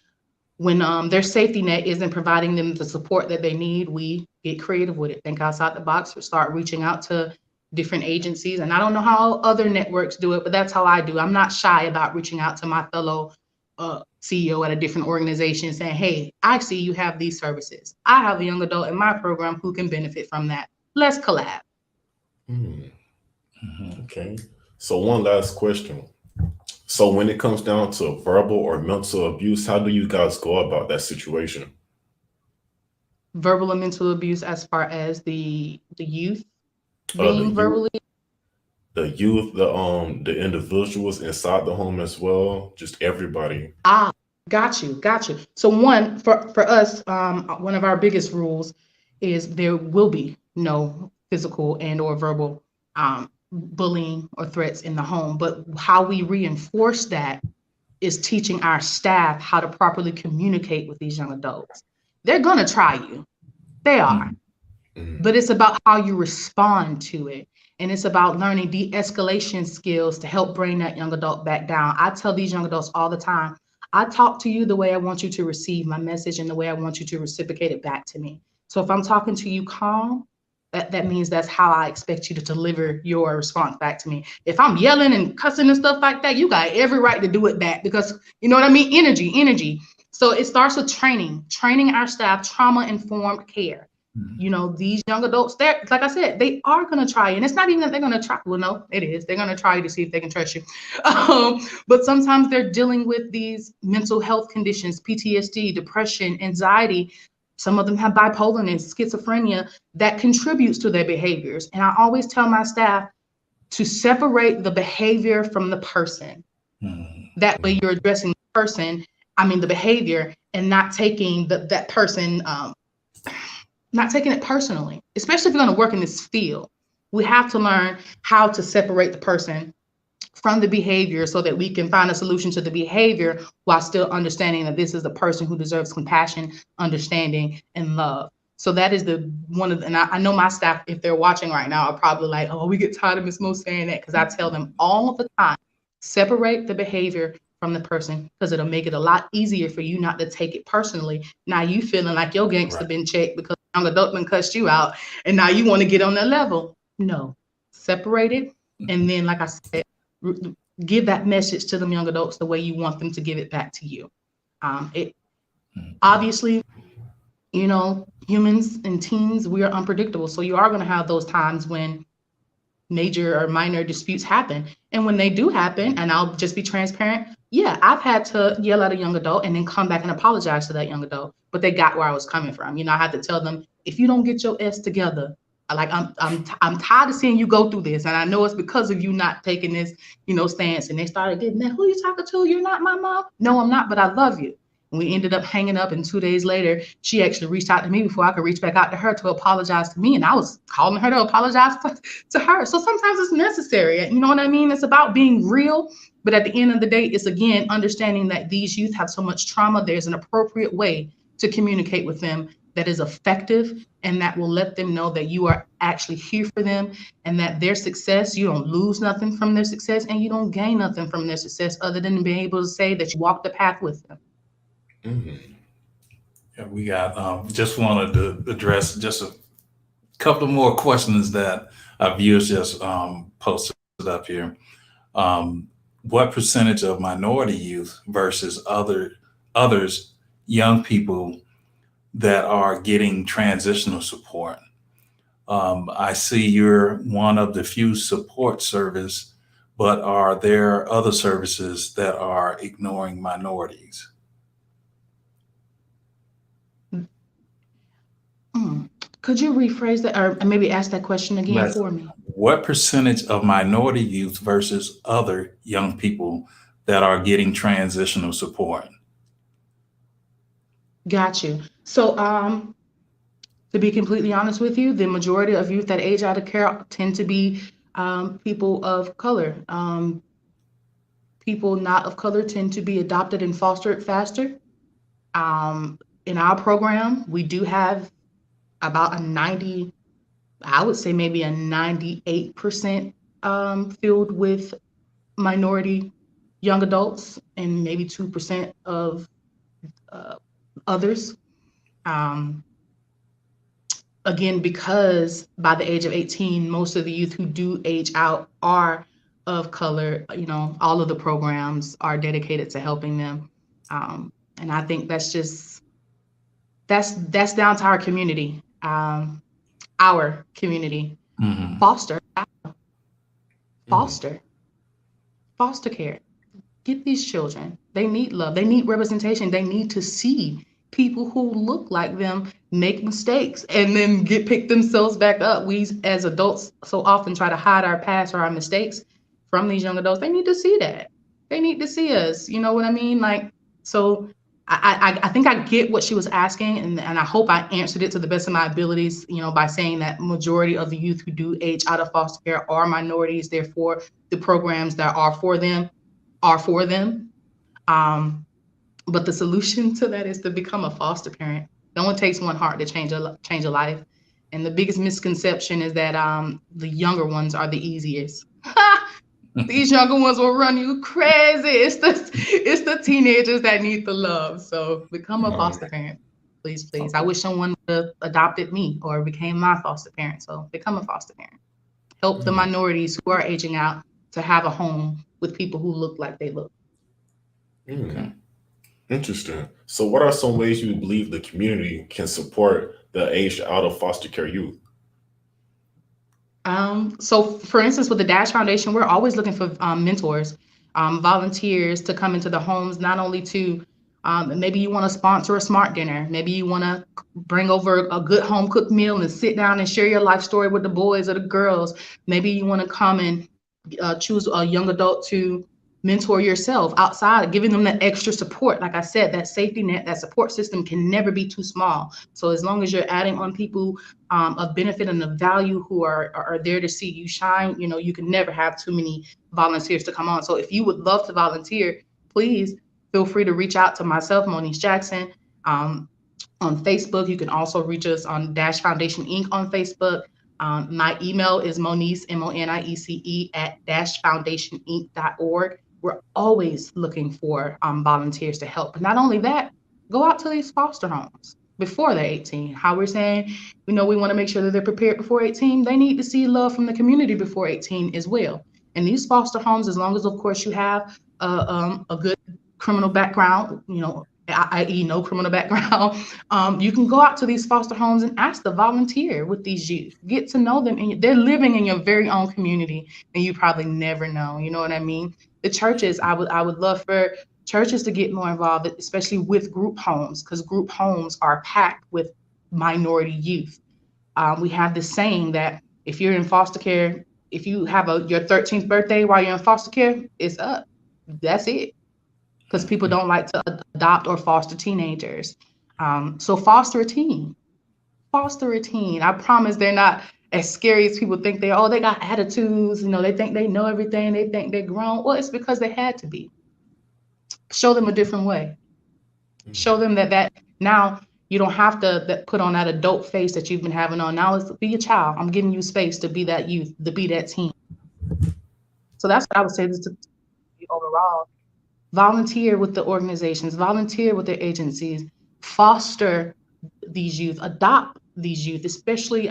their safety net isn't providing them the support that they need, we get creative with it, think outside the box, or start reaching out to different agencies. And I don't know how other networks do it, but that's how I do. I'm not shy about reaching out to my fellow CEO at a different organization saying, hey, I see you have these services. I have a young adult in my program who can benefit from that. Let's collab. Okay. So one last question. So when it comes down to verbal or mental abuse, how do you guys go about that situation? Verbal and mental abuse as far as the youth being verbally? The youth, the individuals inside the home as well, just everybody. Got you. So one, for us, one of our biggest rules is there will be no physical and or verbal bullying or threats in the home, but how we reinforce that is teaching our staff how to properly communicate with these young adults. They're going to try you. They are. But it's about how you respond to it. And it's about learning de-escalation skills to help bring that young adult back down. I tell these young adults all the time, I talk to you the way I want you to receive my message and the way I want you to reciprocate it back to me. So if I'm talking to you calm, that means that's how I expect you to deliver your response back to me. If I'm yelling and cussing and stuff like that, you got every right to do it back, because you know what I mean? Energy. So it starts with training our staff, trauma-informed care. You know, these young adults, they're, like I said, they are going to try you. And it's not even that they're going to try. Well, no, it is. They're going to try you to see if they can trust you. But sometimes they're dealing with these mental health conditions, PTSD, depression, anxiety. Some of them have bipolarness, schizophrenia that contributes to their behaviors. And I always tell my staff to separate the behavior from the person. That way you're addressing the behavior, and not taking that person, not taking it personally, especially if you're going to work in this field. We have to learn how to separate the person from the behavior so that we can find a solution to the behavior while still understanding that this is a person who deserves compassion, understanding, and love. So that is and I know my staff, if they're watching right now, are probably like, oh, we get tired of Ms. Mo saying that, because I tell them all of the time, separate the behavior from the person, because it'll make it a lot easier for you not to take it personally. Now you feeling like your gangster been checked because a young adult been cussed you out, and now you want to get on that level. No, separate it. And then, like I said, give that message to them young adults the way you want them to give it back to you. Obviously, you know, humans and teens, we are unpredictable. So you are going to have those times when major or minor disputes happen. And when they do happen, and I'll just be transparent, yeah, I've had to yell at a young adult and then come back and apologize to that young adult, but they got where I was coming from. You know, I had to tell them, if you don't get your S together, like I'm tired of seeing you go through this, and I know it's because of you not taking this, you know, stance. And they started getting that, who are you talking to? You're not my mom. No, I'm not, but I love you. And we ended up hanging up, and 2 days later, she actually reached out to me before I could reach back out to her to apologize to me. And I was calling her to apologize to her. So sometimes it's necessary. You know what I mean? It's about being real. But at the end of the day, it's, again, understanding that these youth have so much trauma. There's an appropriate way to communicate with them that is effective, and that will let them know that you are actually here for them, and that their success, you don't lose nothing from their success, and you don't gain nothing from their success other than being able to say that you walked the path with them. Yeah, we got, just wanted to address just a couple of more questions that our viewers just posted up here. What percentage of minority youth versus others, young people that are getting transitional support? I see you're one of the few support service, but are there other services that are ignoring minorities? Could you rephrase that, or maybe ask that question again for me? What percentage of minority youth versus other young people that are getting transitional support? Got you. So, to be completely honest with you, the majority of youth that age out of care tend to be people of color. People not of color tend to be adopted and fostered faster. In our program, we do have about I would say maybe a 98% filled with minority young adults, and maybe 2% of others. Again, because by the age of 18, most of the youth who do age out are of color. You know, all of the programs are dedicated to helping them. And I think that's down to our community. Our community. Foster care. Get these children. They need love. They need representation. They need to see people who look like them make mistakes and then pick themselves back up. We as adults so often try to hide our past or our mistakes from these young adults. They need to see that. They need to see us. You know what I mean? Like, so I think I get what she was asking, and I hope I answered it to the best of my abilities, by saying that majority of the youth who do age out of foster care are minorities. Therefore, the programs that are for them are for them. But the solution to that is to become a foster parent. It only takes one heart to change a life. And the biggest misconception is that the younger ones are the easiest. These younger ones will run you crazy. It's the teenagers that need the love. So become a foster parent, please. I wish someone would have adopted me or became my foster parent. So become a foster parent. Help the minorities who are aging out to have a home with people who look like they look. Okay. Interesting. So what are some ways you believe the community can support the aged out of foster care youth? So for instance, with the Dash Foundation, we're always looking for mentors, volunteers to come into the homes, not only to maybe you want to sponsor a smart dinner, maybe you want to bring over a good home cooked meal and sit down and share your life story with the boys or the girls. Maybe you want to come and choose a young adult to mentor yourself outside, giving them that extra support. Like I said, that safety net, that support system can never be too small. So as long as you're adding on people of benefit and of value who are there to see you shine, you can never have too many volunteers to come on. So if you would love to volunteer, please feel free to reach out to myself, Moniece Jackson, on Facebook. You can also reach us on Dash Foundation Inc. on Facebook. My email is Moniece, MONIECE @dashfoundationinc.org. We're always looking for volunteers to help. But not only that, go out to these foster homes before they're 18. How we're saying, we want to make sure that they're prepared before 18. They need to see love from the community before 18 as well. And these foster homes, as long as, of course, you have a good criminal background, i.e. no criminal background, you can go out to these foster homes and ask to volunteer with these youth. Get to know them, and they're living in your very own community, and you probably never know. You know what I mean? The churches, I would love for churches to get more involved, especially with group homes, because group homes are packed with minority youth. We have this saying that if you're in foster care, if you have your 13th birthday while you're in foster care, it's up. That's it. Because people don't like to adopt or foster teenagers. So foster a teen. I promise they're not as scary as people think they are. Oh, they got attitudes, they think they know everything, they think they're grown. Well, it's because they had to be. Show them a different way. Show them that now you don't have to put on that adult face that you've been having on. Now it's be a child. I'm giving you space to be that youth, to be that teen. So that's what I would say this to overall. Volunteer with the organizations, volunteer with their agencies, foster these youth, adopt these youth, especially,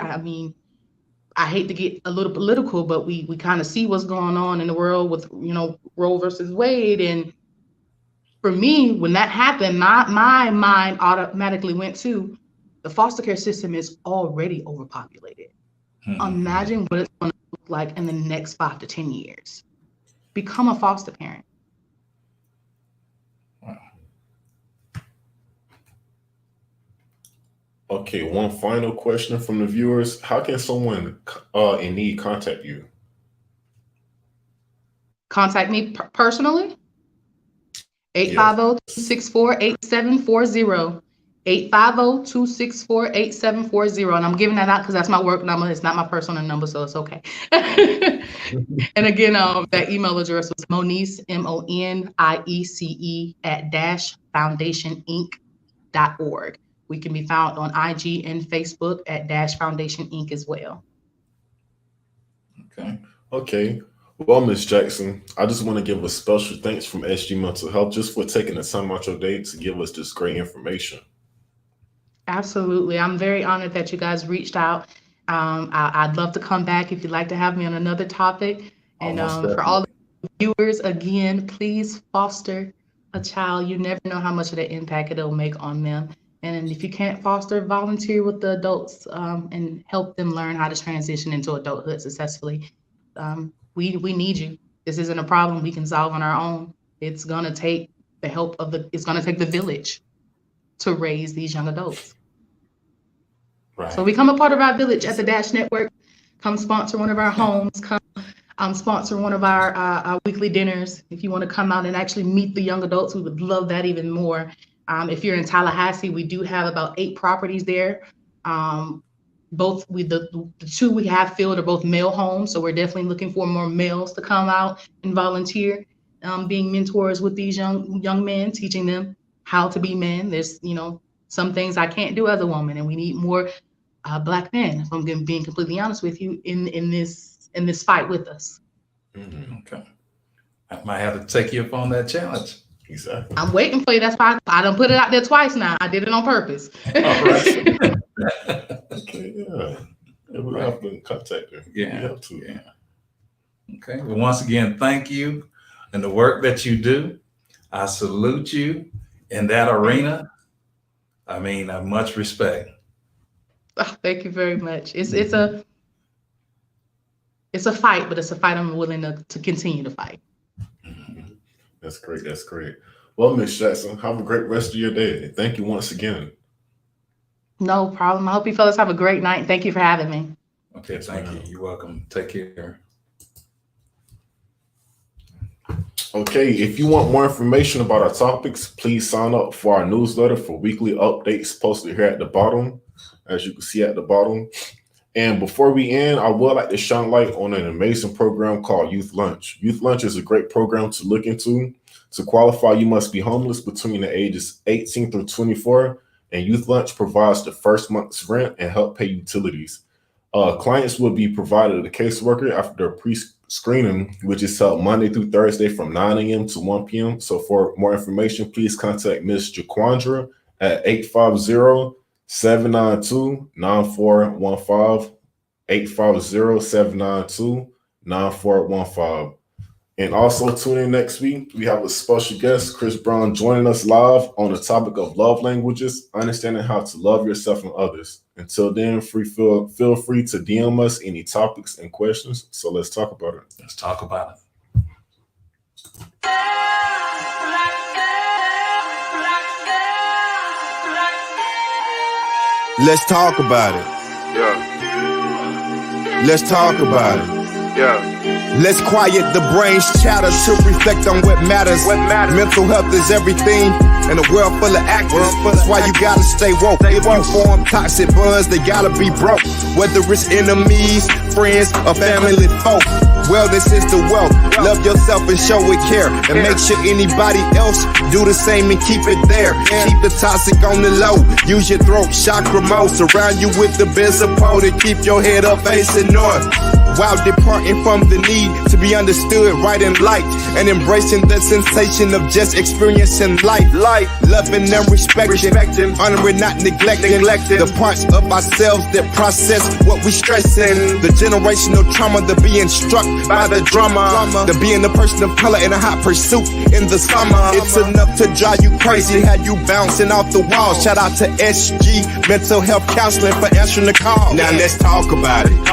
I hate to get a little political, but we kind of see what's going on in the world with, Roe versus Wade. And for me, when that happened, my mind automatically went to the foster care system is already overpopulated. Imagine what it's going to look like in the next 5 to 10 years. Become a foster parent. Okay, one final question from the viewers. How can someone in need contact you? Contact me personally. 850-264-8740. 850-264-8740. And I'm giving that out because that's my work number. It's not my personal number, so it's okay. And again, that email address was Moniece, MONIECE @dashfoundationinc.org. We can be found on IG and Facebook at Dash Foundation Inc. as well. Okay. Well, Ms. Jackson, I just want to give a special thanks from SG Mental Health just for taking the time out your day to give us this great information. Absolutely. I'm very honored that you guys reached out. I'd love to come back if you'd like to have me on another topic. And for all the viewers, again, please foster a child. You never know how much of an impact it'll make on them. And if you can't foster, volunteer with the adults and help them learn how to transition into adulthood successfully. We need you. This isn't a problem we can solve on our own. It's gonna take the help of it's gonna take the village to raise these young adults. Right. So become a part of our village at the Dash Network. Come sponsor one of our homes. Come sponsor one of our weekly dinners. If you want to come out and actually meet the young adults, we would love that even more. If you're in Tallahassee, we do have about 8 properties there. The 2 we have filled are both male homes, so we're definitely looking for more males to come out and volunteer, being mentors with these young men, teaching them how to be men. There's some things I can't do as a woman, and we need more Black men, if I'm being completely honest with you, in this fight with us. Mm-hmm. Okay. I might have to take you up on that challenge. Exactly. I'm waiting for you. That's why I done put it out there twice now. I did it on purpose. All right. Okay, yeah. We'll have to contact her. Yeah. We have to. Yeah. Okay. Well, once again, thank you and the work that you do. I salute you in that arena. I mean, much respect. Oh, thank you very much. It's a fight, but it's a fight I'm willing to continue to fight. That's great. That's great. Well, Ms. Jackson, have a great rest of your day. Thank you once again. No problem. I hope you fellas have a great night. Thank you for having me. Okay, thank you. You're welcome. Take care. Okay, if you want more information about our topics, please sign up for our newsletter for weekly updates posted here at the bottom, as you can see at the bottom. And before we end, I would like to shine light on an amazing program called Youth Lunch. Youth Lunch is a great program to look into. To qualify, you must be homeless between the ages 18 through 24, and Youth Lunch provides the first month's rent and help pay utilities. Clients will be provided a caseworker after their pre-screening, which is held Monday through Thursday from 9 a.m. to 1 p.m. So for more information, please contact Ms. Jaquandra at 850-792-9415, 850-792-9415. And also tune in next week. We have a special guest, Chris Brown, joining us live on the topic of love languages, understanding how to love yourself and others. Until then, feel free to DM us any topics and questions. So let's talk about it. Let's talk about it. Let's talk about it. Yeah. Let's talk about it. Yeah. Let's quiet the brain's chatter to reflect on what matters. Mental health is everything in a world full of actors. That's why you gotta stay woke. If you form toxic bonds, they gotta be broke. Whether it's enemies, friends, or family folk. Wellness is the wealth. Love yourself and show it care. And make sure anybody else do the same and keep it there. Keep the toxic on the low. Use your throat chakra more. Surround you with the best support and keep your head up facing north. While departing from the need to be understood right and light, and embracing the sensation of just experiencing life. Loving and respecting, honoring, not neglecting the parts of ourselves that process what we stressing. The generational trauma, the being struck by the drama, the being a person of color in a hot pursuit in the summer. It's enough to drive you crazy, have you bouncing off the wall. Shout out to SG Mental Health Counseling for answering the call. Now let's talk about it.